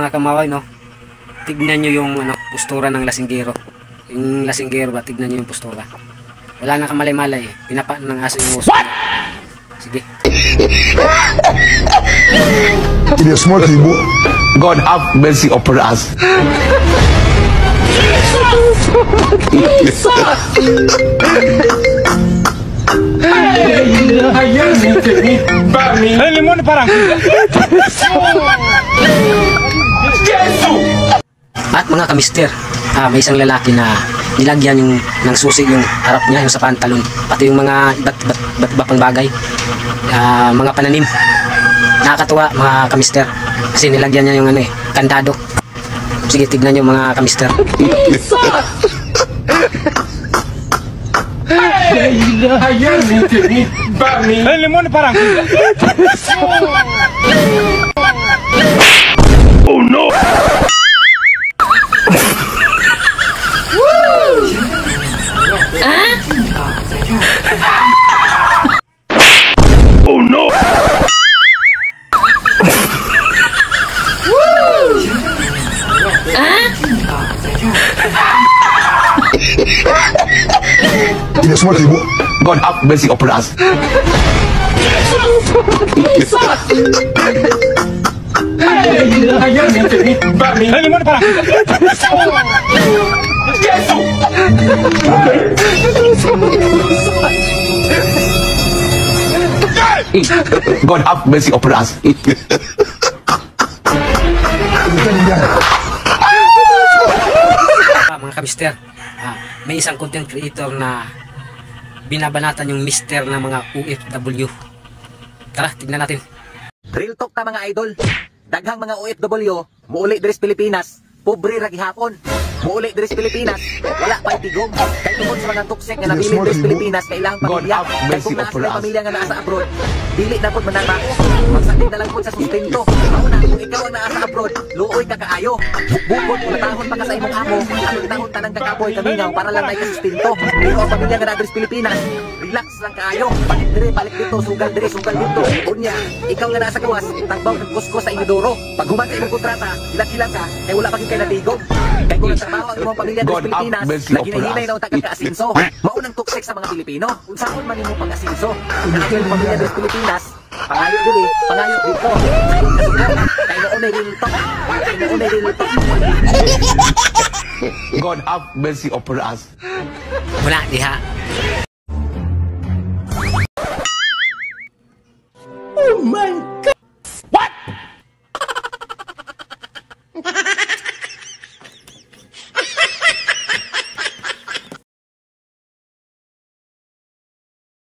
mga kamaway, no? Tignan nyo yung postura ng lasinggero. Yung lasinggero ba, tignan nyo yung postura. Wala nang kamalay-malay eh. Pinapa ng aso yung uso. Sige. It is smart, Ibo. God have mercy upon us. Limon parang. At mga kamister, may isang lalaki na nilagyan yung ng susi yung harap niya, yung sa pantalon, pati yung mga iba't pang bagay, mga pananim. Nakakatuwa mga kamister kasi nilagyan niya yung kandado. Sige, tignan nyo mga kamister. Limon parang. Oh no! Oh no! It is smart, Ibo. God have mercy upon us. Limon parang. God have mercy upon us. Mga kamister, may isang content creator na binabanatan yung mister ng mga OFW. Tara, tignan natin. Real talk ta mga idol. Daghang mga OFW muuli diri sa Pilipinas, pobre ra gihapon. Muuli diri sa Pilipinas, wala pay tigom. Kay tungod sa mga tuksek nga nabilin diri sa Pilipinas kay ilang pamilya. Kay kung naa sila pamilya nga naa sa abroad, dili na pud mananako. Magsakit na lang pud sa sustento. Mao na kung ikaw ang naa sa abroad, luoy ka kaayo. Bukod kung natahon pa ka sa imong amo, ang tahon tanang kakapoy kamingaw para lang may kasustento. Pero ang pamilya nga naa diri sa Pilipinas, relax lang kaayo. Balik diri, balik dito, sugal diri, sugal dito. Unya, ikaw nga naa sa gawas, tagbaw ng kusko sa inodoro. Pag human sa imong kontrata, hilak-hilak ka, kay wala pa gyud kay natigom. Kay kung nagtrabaho ang imong pamilya sa Pilipinas, naghinay na utak ka asinso. Maunang tuksek sa mga Pilipino. Unsaon man imong pag-asinso? Kung ang pamilya sa Pilipinas, pangayo dili, pangayo dito. Kay noonay riltok. Kay noonay riltok. God have mercy upon us. Wala diha. Oh my